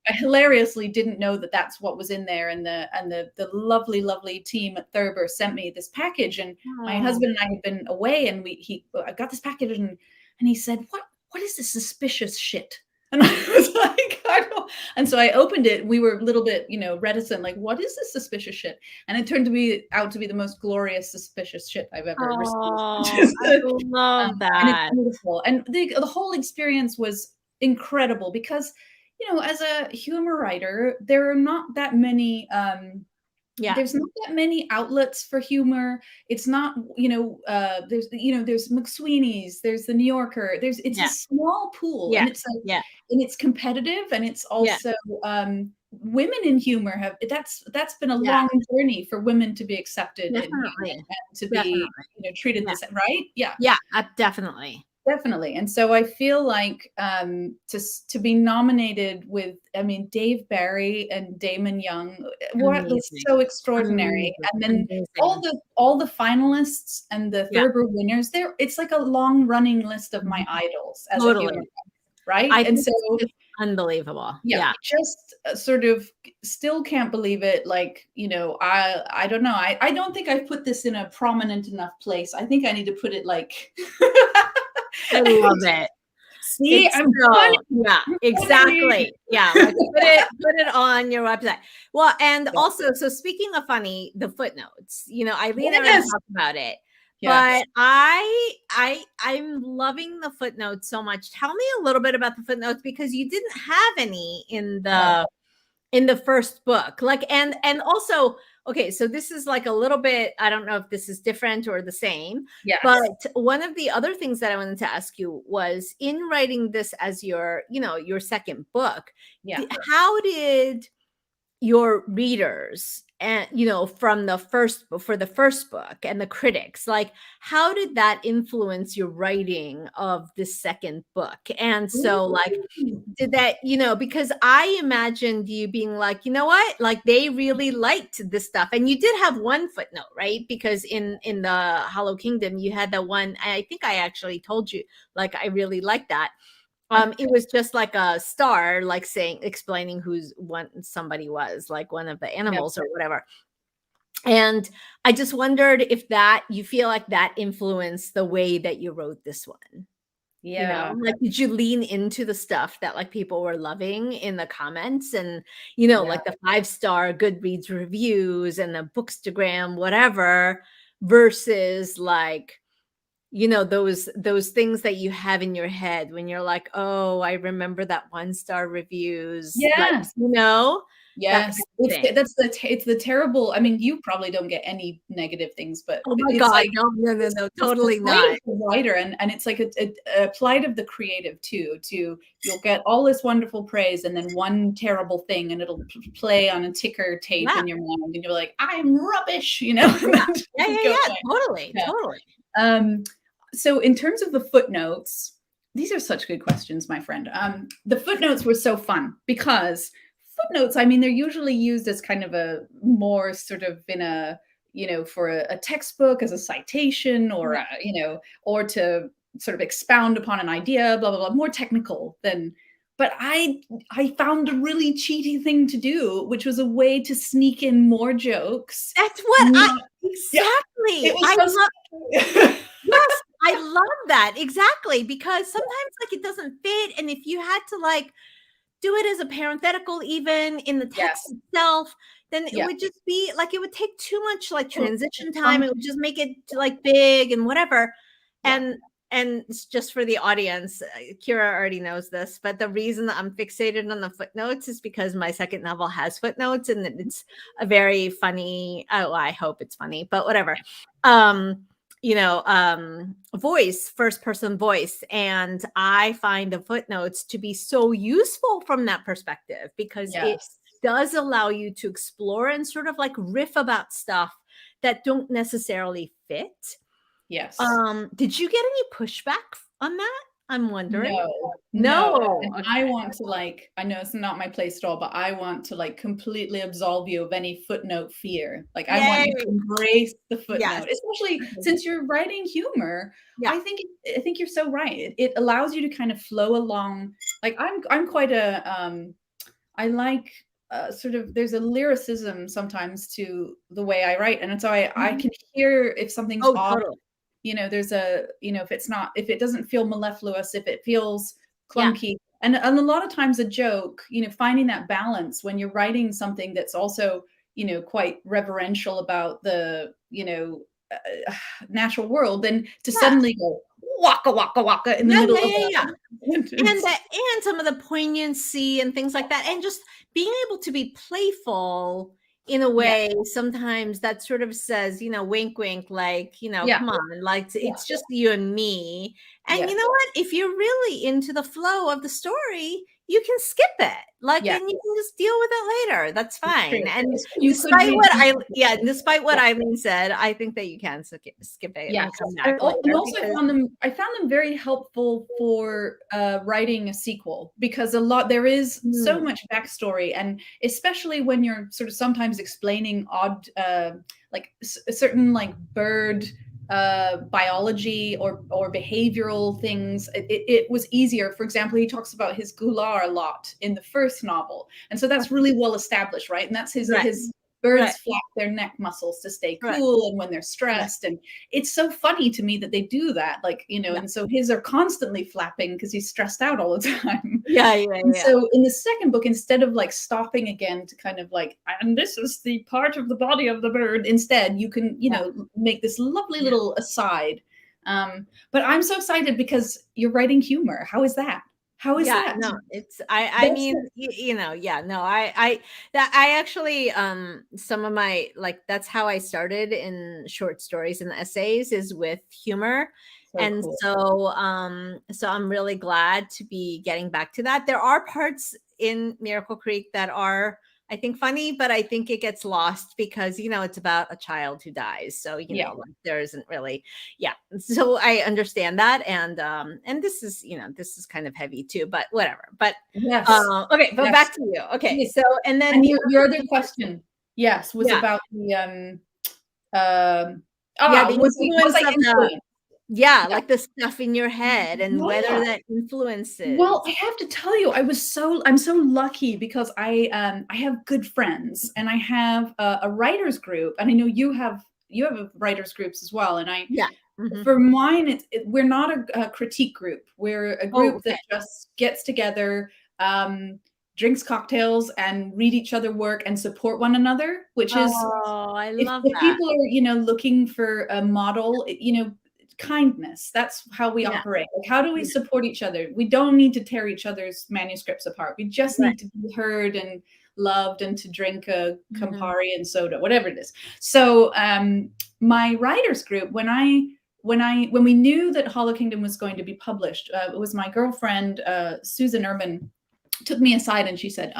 hilariously didn't know that that's what was in there. And the lovely, lovely team at Thurber sent me this package, and my husband and I had been away, and I got this package, and he said, what is this suspicious shit? And I was like, I don't. And so I opened it. We were a little bit, reticent, like, what is this suspicious shit? And it turned out to be the most glorious suspicious shit I've ever received. I love that. And it's beautiful. And the whole experience was incredible, because, as a humor writer, there are not that many there's not that many outlets for humor. It's not, there's McSweeney's, there's the New Yorker, it's a small pool, and it's and it's competitive, and it's also women in humor that's been a long journey for women to be accepted and to be treated this, right? Definitely. And so I feel like to be nominated with, Dave Barry and Damon Young, what was so extraordinary. And then all the finalists and the Thurber winners, it's like a long running list of my idols as a humor, right? And so it's unbelievable. Just sort of still can't believe it. Like, I don't know. I don't think I've put this in a prominent enough place. I think I need to put it like I love it. See, exactly. Yeah, like put it on your website. Well, and also, so speaking of funny, the footnotes. Eileen and I talked about it, but I'm loving the footnotes so much. Tell me a little bit about the footnotes, because you didn't have any in the first book, like, and also. Okay, so this is like a little bit, I don't know if this is different or the same, but one of the other things that I wanted to ask you was, in writing this as your second book, how did your readers and for the first book, and the critics, like, how did that influence your writing of the second book? And so, like, did that, because I imagined you being like, you know what, like, they really liked this stuff. And you did have one footnote, right? Because in the Hollow Kingdom, you had that one, I think I actually told you, like, I really liked that. It was just like a star, like explaining somebody was, like one of the animals or whatever. And I just wondered if you feel like that influenced the way that you wrote this one. Like, did you lean into the stuff that, like, people were loving in the comments, and like the 5-star Goodreads reviews and the Bookstagram, whatever, versus, like, those things that you have in your head when you're like, oh, I remember that 1-star reviews. Like, Yes, it's the terrible. I mean, you probably don't get any negative things, but oh my God, like, no, totally not. Writer, and it's like a plight of the creative too. You'll get all this wonderful praise, and then one terrible thing, and it'll play on a ticker tape in your mind, and you're like, I'm rubbish, Totally. So in terms of the footnotes, these are such good questions, my friend. The footnotes were so fun, because footnotes, I mean, they're usually used as kind of a more sort of in a, for a textbook as a citation or, or to sort of expound upon an idea, blah, blah, blah, more technical than, but I found a really cheaty thing to do, which was a way to sneak in more jokes. That's what exactly. It was Yes, I love that. Exactly. Because sometimes like it doesn't fit. And if you had to like do it as a parenthetical, even in the text itself, then it would just be like, it would take too much like transition time. It would just make it like big and whatever. And it's just for the audience, Kira already knows this, but the reason that I'm fixated on the footnotes is because my second novel has footnotes, and it's a very funny, I hope it's funny, but whatever. Voice, first person voice. And I find the footnotes to be so useful from that perspective, because it does allow you to explore and sort of like riff about stuff that don't necessarily fit. Yes. Did you get any pushback on that? I'm wondering. No. And I want to I know it's not my place at all, but I want to completely absolve you of any footnote fear. I want you to embrace the footnote, especially since you're writing humor. I think you're so right. It allows you to kind of flow along. I'm quite a, I like sort of, there's a lyricism sometimes to the way I write. And so I can hear if something's off. Totally. There's a, if it doesn't feel mellifluous, if it feels clunky. And a lot of times a joke, finding that balance when you're writing something that's also, quite reverential about the, natural world, then to suddenly go waka waka waka in the middle of and some of the poignancy and things like that, and just being able to be playful in a way, sometimes that sort of says, wink, wink, come on, it's just you and me. And you know what? If you're really into the flow of the story, you can skip it. And you can just deal with it later. That's fine. And despite what Eileen said, I think that you can skip it. Yeah. And also I found them very helpful for writing a sequel, because there is so much backstory, and especially when you're sort of sometimes explaining odd, certain bird biology or behavioral things, it was easier. For example, he talks about his gular a lot in the first novel, and so that's really well established, right? And that's his birds flap their neck muscles to stay cool and when they're stressed, and it's so funny to me that they do that, and so his are constantly flapping because he's stressed out all the time. So in the second book, instead of stopping again to kind of and this is the part of the body of the bird, instead you can make this lovely little aside. But I'm so excited because you're writing humor. How is that? How is that? No, it's, I mean, I actually, some of my, that's how I started in short stories and essays, is with humor. So I'm really glad to be getting back to that. There are parts in Miracle Creek that are, I think, funny, but I think it gets lost because, it's about a child who dies. So, there isn't really, so I understand that. And this is, this is kind of heavy too, but whatever. But, okay, but back to you. Okay. So, and then your other question, was about the, like the stuff in your head and whether that influences. Well, I have to tell you, I'm so lucky because I have good friends, and I have a writers group, and I know you have a writers groups as well. And for mine, we're not a critique group. We're a group that just gets together, drinks cocktails, and read each other work and support one another, which is, I love if people are, looking for a model, kindness. That's how we operate. How do we support each other? We don't need to tear each other's manuscripts apart. We just need to be heard and loved, and to drink a Campari and soda, whatever it is. So my writers group, when we knew that Hollow Kingdom was going to be published, it was my girlfriend Susan Urban took me aside, and she said,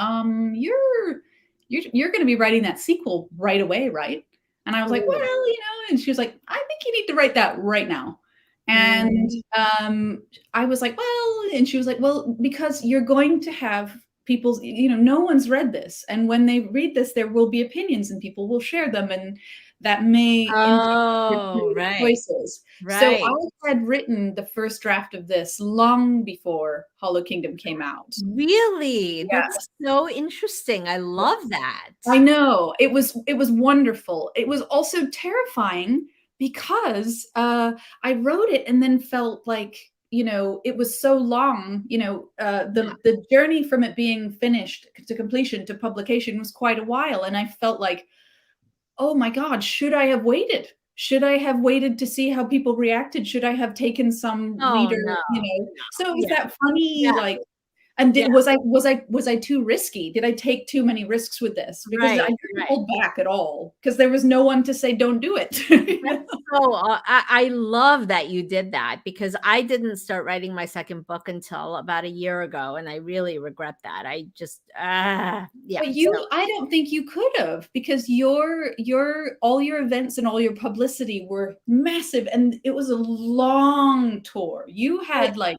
you're going to be writing that sequel right away, right? And I was like, well, and she was like, I think you need to write that right now. And I was like, well, and she was like, well, because you're going to have people's, no one's read this. And when they read this, there will be opinions and people will share them. And that may impact your creative choices. So I had written the first draft of this long before Hollow Kingdom came out. Really? That's so interesting. I love that. I know. It was wonderful. It was also terrifying because I wrote it and then felt like, it was so long, the journey from it being finished to completion to publication was quite a while. And I felt like, oh my God, should I have waited? Should I have waited to see how people reacted? Should I have taken some reader, So it was that funny, and was I too risky? Did I take too many risks with this? Because I didn't hold back at all, because there was no one to say, don't do it. So I love that you did that, because I didn't start writing my second book until about a year ago. And I really regret that. I just, But I don't think you could have, because all your events and all your publicity were massive. And it was a long tour. You had no,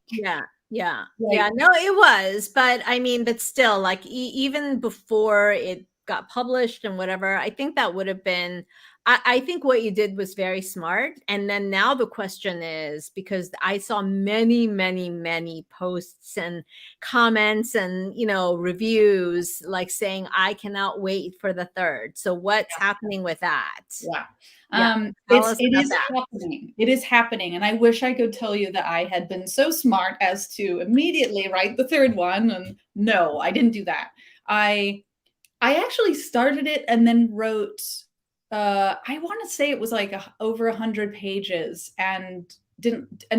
it was, but I mean, but still, like, even before it got published and whatever, I think that would have been, I think what you did was very smart. And then now the question is, because I saw many, many, many posts and comments and, reviews, like saying, I cannot wait for the third. So what's happening with that? It is happening. It is happening. And I wish I could tell you that I had been so smart as to immediately write the third one. And no, I didn't do that. I actually started it and then wrote, I want to say it was like over 100 pages, and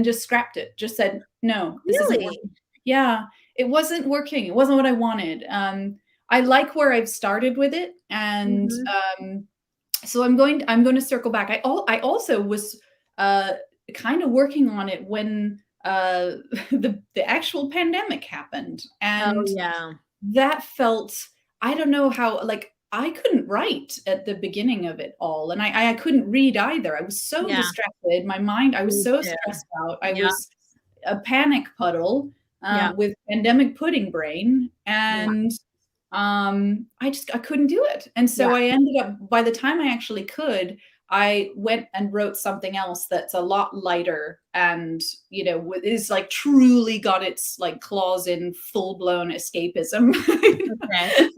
just scrapped it. Just said, no, this isn't working. Yeah, it wasn't working. It wasn't what I wanted. I like where I've started with it. And, so I'm going to circle back. I also was kind of working on it when the actual pandemic happened, and that felt, I don't know how, like, I couldn't write at the beginning of it all, and I couldn't read either. I was so distracted. My mind, I was so stressed out. I was a panic puddle with pandemic pudding brain, and I couldn't do it. And so I ended up, by the time I actually could, I went and wrote something else that's a lot lighter and, is like truly got its like claws in full blown escapism. I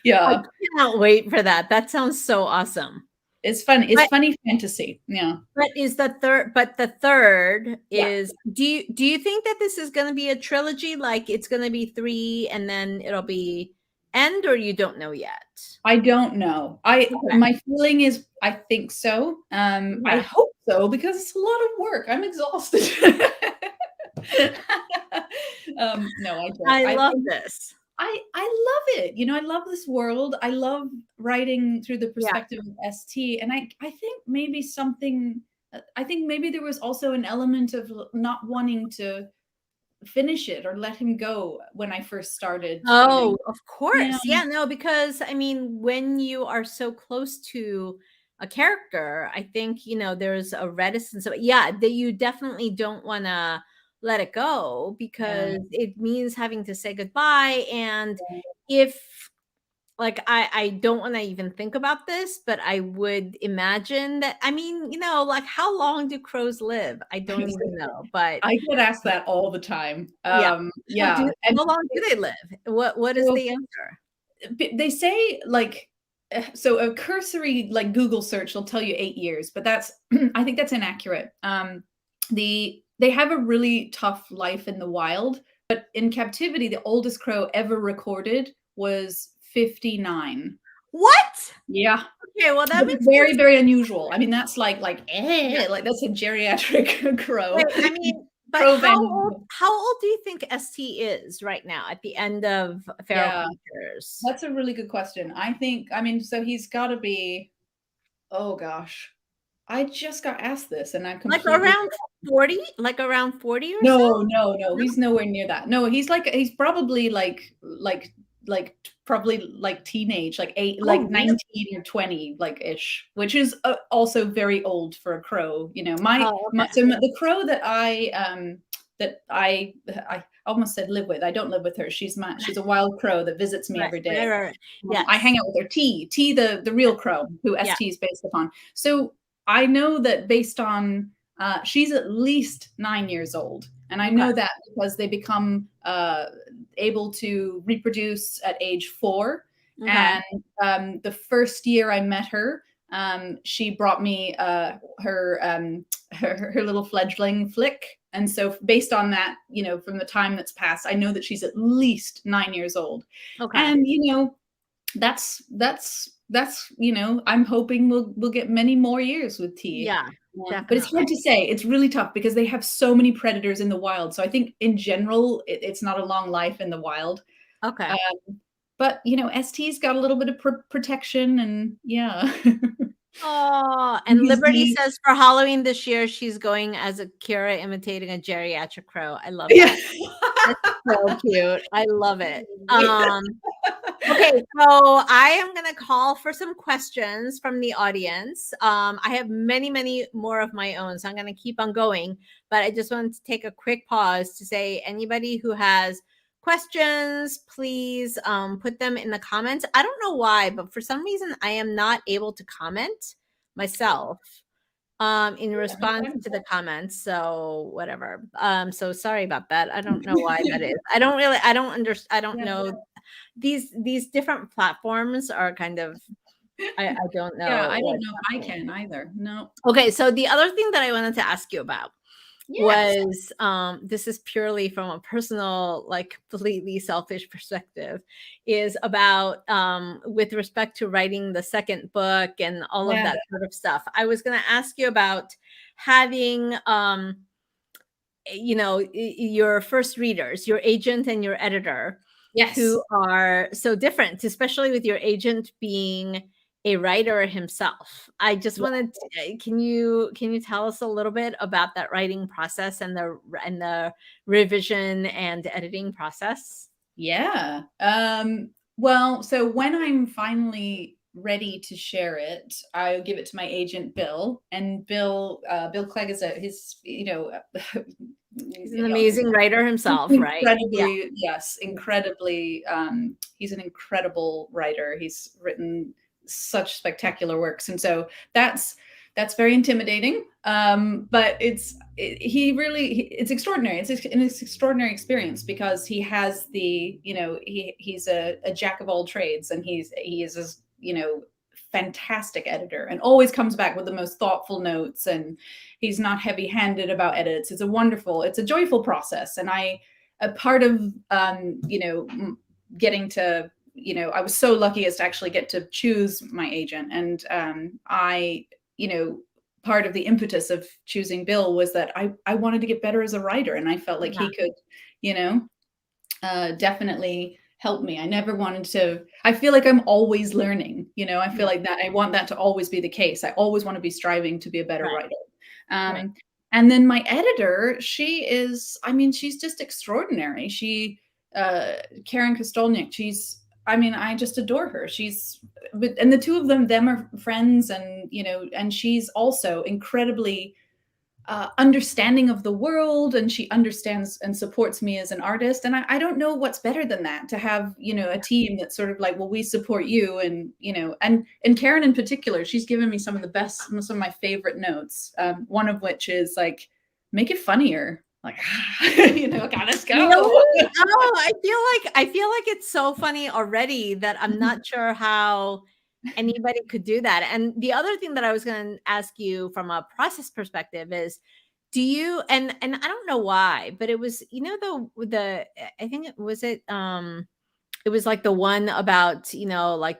cannot wait for that. That sounds so awesome. It's fun. It's funny fantasy. Yeah. But the third is, do you think that this is going to be a trilogy? Like it's going to be 3 and then it'll be end, or you don't know yet? I don't know. My feeling is I think so. I hope so, because it's a lot of work. I'm exhausted. No, I don't. I love this. I love it. I love this world. I love writing through the perspective of ST. And I think maybe there was also an element of not wanting to finish it or let him go when I first started. Oh, of course. No, because I mean, when you are so close to a character, I think, there's a reticence. That you definitely don't want to let it go, because it means having to say goodbye. And if, like, I don't want to even think about this, but I would imagine that, I mean, like, how long do crows live? I don't even know, but I get asked that all the time. How long do they live? What is the answer? They say, like, so a cursory like Google search will tell you 8 years, but that's I think that's inaccurate. They have a really tough life in the wild, but in captivity, the oldest crow ever recorded was 59. What? Yeah. Okay, well that makes very, very unusual. I mean, that's like that's a geriatric crow. Wait, I mean, but how old do you think ST is right now at the end of Feral Creatures? That's a really good question. So he's got to be, oh gosh, I just got asked this, and I'm completely around 40, around 40 or so. No, he's nowhere near that. No, he's probably probably like teenage, like 19 or 20 ish, which is also very old for a crow. So the crow that almost said live with. I don't live with her. She's a wild crow that visits me every day. Right. Yes. I hang out with her. T, the real crow, who ST is based upon. So I know that based on, she's at least 9 years old. And I know that because they become able to reproduce at age 4. And the first year I met her, she brought me her little fledgling Flick. And so based on that, from the time that's passed, I know that she's at least 9 years old. And, that's I'm hoping we'll get many more years with T. Yeah. But it's hard to say. It's really tough because they have so many predators in the wild. So I think in general, it's not a long life in the wild. Okay. But ST's got a little bit of protection, and yeah. Oh, and Liberty says for Halloween this year, she's going as a Kira imitating a geriatric crow. I love that. That's so cute. I love it. Okay, so I am going to call for some questions from the audience. I have many, many more of my own, so I'm going to keep on going. But I just wanted to take a quick pause to say anybody who has questions, please put them in the comments. I don't know why, but for some reason, I am not able to comment myself in response to the comments. So whatever. So sorry about that. I don't know why that is. I don't know. These different platforms are kind of, I don't know. Yeah, I don't know if I can either. No. Okay, so the other thing that I wanted to ask you about was, this is purely from a personal, like completely selfish perspective, is about with respect to writing the second book and all of that sort of stuff. I was going to ask you about having your first readers, your agent and your editor, who are so different, especially with your agent being a writer himself. I just wanted to, can you tell us a little bit about that writing process and the revision and editing process? Yeah. Well, so when I'm finally ready to share it, I'll give it to my agent, Bill. And Bill Clegg is he's an amazing writer himself, right? Yes, incredibly. He's an incredible writer. He's written such spectacular works, and so that's very intimidating. But it's extraordinary. It's an extraordinary experience because he has he's a jack of all trades, and he is a fantastic editor, and always comes back with the most thoughtful notes, and he's not heavy-handed about edits. It's a joyful process, and a part of getting to I was so lucky as to actually get to choose my agent, and part of the impetus of choosing Bill was that I wanted to get better as a writer, and I felt like he could definitely help me. I never wanted to, I feel like I'm always learning, I feel like that I want that to always be the case. I always want to be striving to be a better writer. And then my editor, she's just extraordinary. Karen Kostolnik, I just adore her. And the two of them are friends, and and she's also incredibly understanding of the world, and she understands and supports me as an artist. And I don't know what's better than that, to have a team that's sort of like, well, we support you, and and Karen in particular, she's given me some of my favorite notes. One of which is like, make it funnier. Like, God, let's go. I feel like it's so funny already that I'm not sure how anybody could do that. And the other thing that I was going to ask you from a process perspective is, do you, and I don't know why, but it was, I think it was like the one about, like,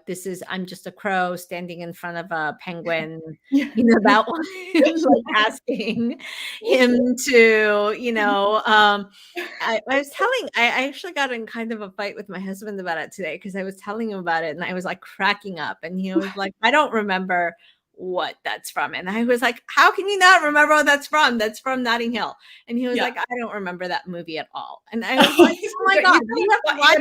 I'm just a crow standing in front of a penguin, that one, like asking him to, I actually got in kind of a fight with my husband about it today, because I was telling him about it and I was like cracking up, and he was like, I don't remember what that's from. And I was like, how can you not remember what that's from? That's from Notting Hill. And he was like, I don't remember that movie at all. And I was like, oh my God, we have to watch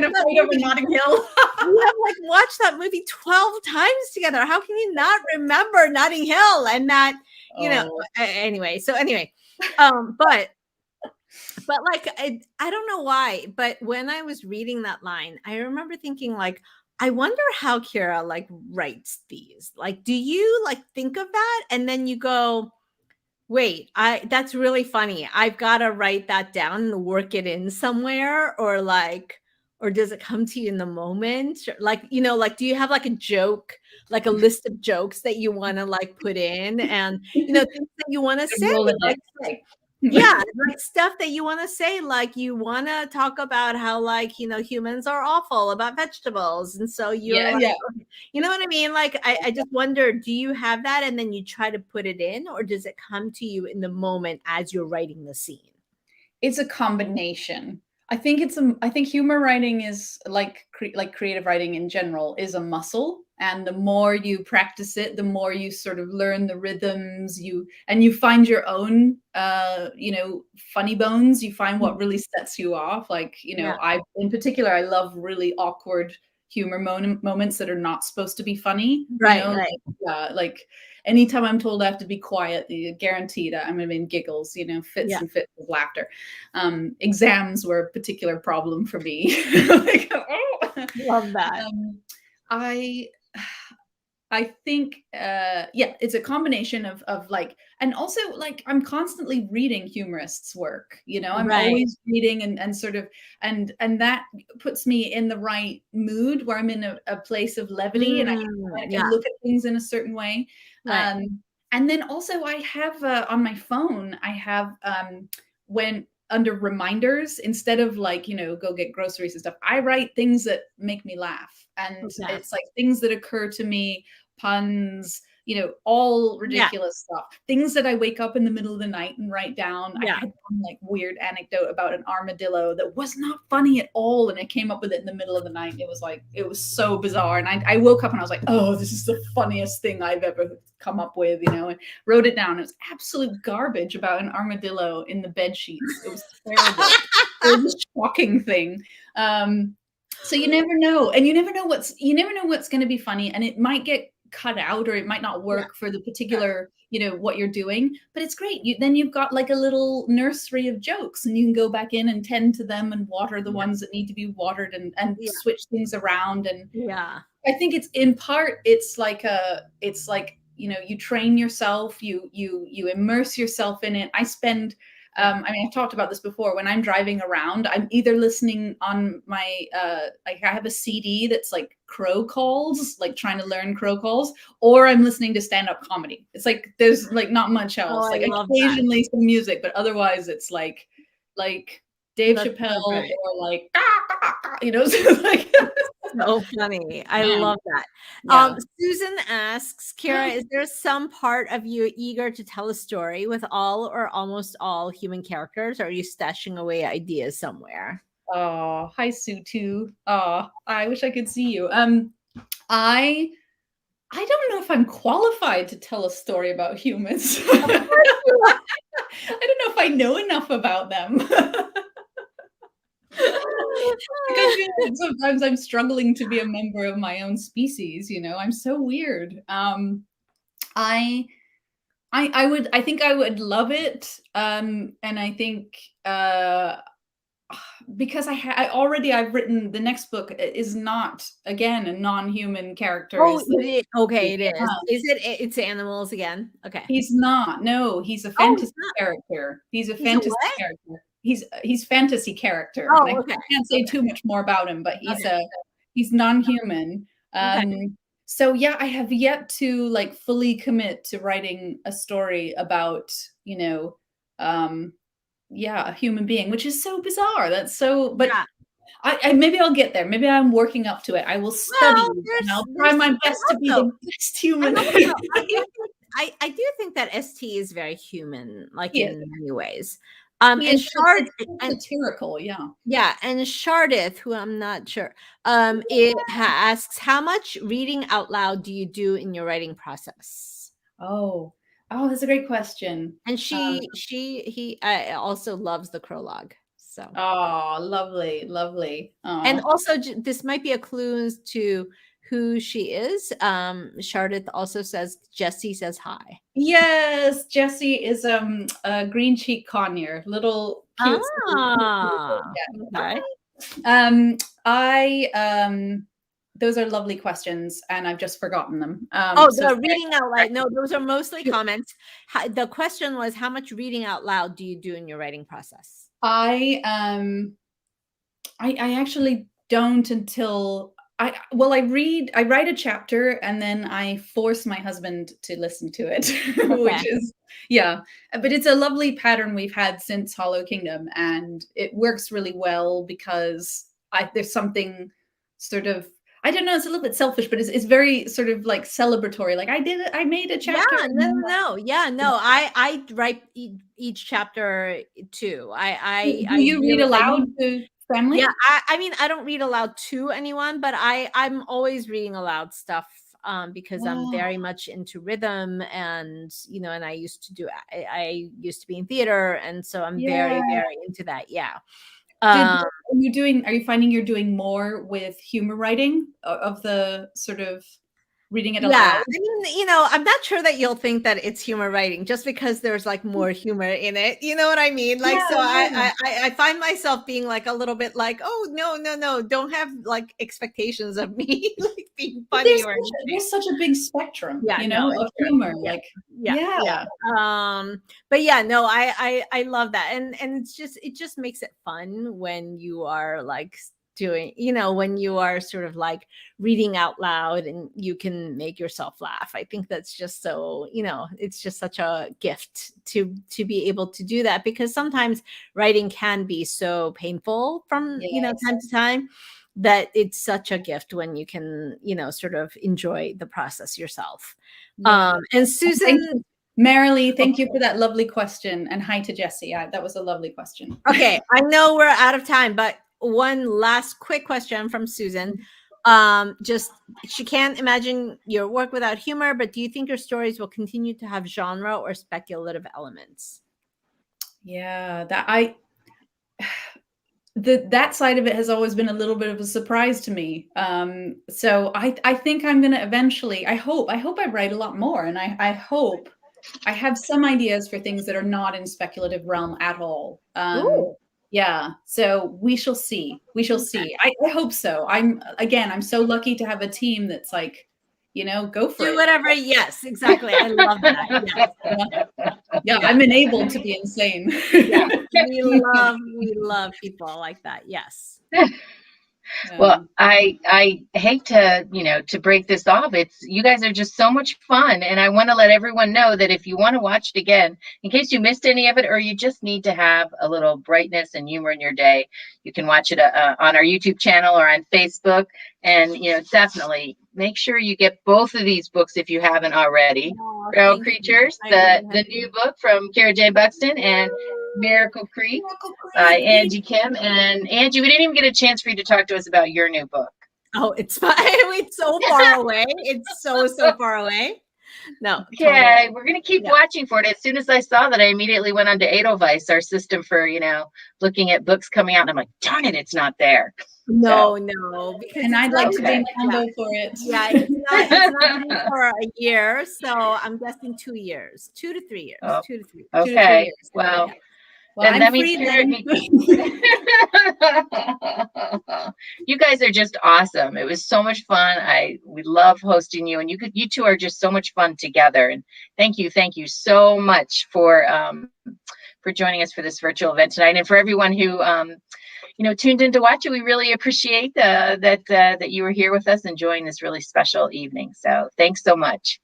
Notting Hill. We have watched that movie 12 times together. How can you not remember Notting Hill? And that, anyway, but But like, I don't know why, but when I was reading that line, I remember thinking like, I wonder how Kira like writes these. Like, do you like think of that and then you go, wait, that's really funny. I've got to write that down and work it in somewhere, or like, or does it come to you in the moment? Like, you know, like, do you have like a joke, like a list of jokes that you want to like put in, and you know, things that you want to say, like, yeah, like stuff that you want to say, like you want to talk about how like, you know, humans are awful about vegetables, and so you're like, you know what I mean? Like, I just wonder, do you have that and then you try to put it in, or does it come to you in the moment as you're writing the scene? It's a combination. I think humor writing is like creative writing in general is a muscle, and the more you practice it, the more you sort of learn the rhythms, you find your own funny bones. You find what really sets you off. Like, I in particular, I love really awkward humor moments that are not supposed to be funny. Right. Like anytime I'm told I have to be quiet, guaranteed I'm in giggles, fits and fits of laughter. Exams were a particular problem for me. Like, love that. I think, it's a combination of like, and also like I'm constantly reading humorists' work. I'm always reading and sort of, and that puts me in the right mood where I'm in a place of levity, and I can look at things in a certain way. And then also I have on my phone, I have when under reminders, instead of like, go get groceries and stuff, I write things that make me laugh. And it's like things that occur to me, puns, all ridiculous stuff. Things that I wake up in the middle of the night and write down. I had one like weird anecdote about an armadillo that was not funny at all, and I came up with it in the middle of the night. It was so bizarre. And I woke up and I was like, oh, this is the funniest thing I've ever come up with, and wrote it down. It was absolute garbage about an armadillo in the bed sheets. It was terrible. It was a shocking thing. So you never know, and you never know what's going to be funny, and it might get cut out, or it might not work for the particular, what you're doing. But it's great. Then you've got like a little nursery of jokes, and you can go back in and tend to them and water the ones that need to be watered, and switch things around. And I think it's in part, it's like you train yourself, you immerse yourself in it. I spend I've talked about this before. When I'm driving around, I'm either listening on my, I have a CD that's like crow calls, like trying to learn crow calls, or I'm listening to stand-up comedy. It's like, there's like not much else. Like occasionally some music, but otherwise it's like Dave Chappelle or like, so like. So funny. I love that. Susan asks, Kira, is there some part of you eager to tell a story with all or almost all human characters, or are you stashing away ideas somewhere? Oh, hi, Sue too. Oh, I wish I could see you. I don't know if I'm qualified to tell a story about humans. I don't know if I know enough about them. Sometimes I'm struggling to be a member of my own species. I'm so weird. I think I would love it. And I think because I've written the next book is not, again, a non-human character. Oh, okay, it is. Is it? It's animals again. Okay. He's not. No, he's a fantasy character. He's a fantasy character. He's fantasy character. Oh, okay. I can't say too much more about him, but he's non-human. So yeah, I have yet to like fully commit to writing a story about, a human being, which is so bizarre. That's so, but I maybe I'll get there. Maybe I'm working up to it. I will study and I'll try my best to be the best human. I do think that ST is very human, like in many ways. And satirical, and Shardith, who I'm not sure, it asks, how much reading out loud do you do in your writing process? Oh, that's a great question. And he also loves the prologue. So lovely. And also, this might be a clue to who she is. Charlotte also says, Jessie says hi. Yes, Jessie is a green cheek conure, little cute. Okay. Those are lovely questions, and I've just forgotten them. The reading out loud. No, those are mostly comments. The question was, how much reading out loud do you do in your writing process? I actually don't until I write a chapter and then I force my husband to listen to it, which is, but it's a lovely pattern we've had since Hollow Kingdom, and it works really well because there's something sort of, I don't know, it's a little bit selfish, but it's very sort of like celebratory. Like, I did it, I made a chapter. I write each chapter too. Do you read aloud to family? Yeah, I mean, I don't read aloud to anyone, but I'm always reading aloud stuff because I'm very much into rhythm, and and I used to be in theater, and so I'm very, very into that. Yeah. Are you finding you're doing more with humor writing of the sort of reading it aloud? I mean, I'm not sure that you'll think that it's humor writing just because there's like more humor in it. You know what I mean? Like, I find myself being like a little bit like, oh, no, don't have like expectations of me like being funny. There's such a big spectrum, of humor. But yeah, no, I love that, and it just makes it fun when you are like doing, when you are sort of like reading out loud and you can make yourself laugh. I think that's just so, it's just such a gift to be able to do that, because sometimes writing can be so painful from, time to time, that it's such a gift when you can, sort of enjoy the process yourself. And Susan, Marilee, thank you for that lovely question, and hi to Jessie. That was a lovely question. Okay, I know we're out of time, but one last quick question from Susan. She can't imagine your work without humor, but do you think your stories will continue to have genre or speculative elements? Yeah, that side of it has always been a little bit of a surprise to me. So I think I'm going to eventually, I hope I write a lot more, and I hope I have some ideas for things that are not in speculative realm at all. Yeah, so we shall see. I hope so. I'm so lucky to have a team that's like, go for it. Do whatever. Yes, exactly. I love that. Yes. I'm enabled to be insane. Yeah, we love people like that. Yes. Well, I hate to break this off. You guys are just so much fun, and I want to let everyone know that if you want to watch it again, in case you missed any of it, or you just need to have a little brightness and humor in your day, you can watch it on our YouTube channel or on Facebook. And definitely make sure you get both of these books if you haven't already. Feral Creatures, the new book from Kara J. Buxton, and Miracle Creek by Angie Kim. And Angie, we didn't even get a chance for you to talk to us about your new book. Oh, it's fine. It's so far away. It's so far away. No. Okay, totally. We're going to keep watching for it. As soon as I saw that, I immediately went on to Edelweiss, our system for, looking at books coming out. And I'm like, darn it, it's not there. No. Because I'd like to be in combo for it. Yeah, it's not for a year. So I'm guessing 2 years, 2 to 3 years. Oh, 2 to 3 years. Okay. Years. Well, and that means you guys are just awesome. It was so much fun. We love hosting you, and you two are just so much fun together. And thank you so much for joining us for this virtual event tonight, and for everyone who tuned in to watch it. We really appreciate that you were here with us enjoying this really special evening. So thanks so much.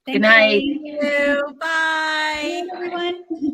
Good night. Thank you. Bye. Bye, everyone.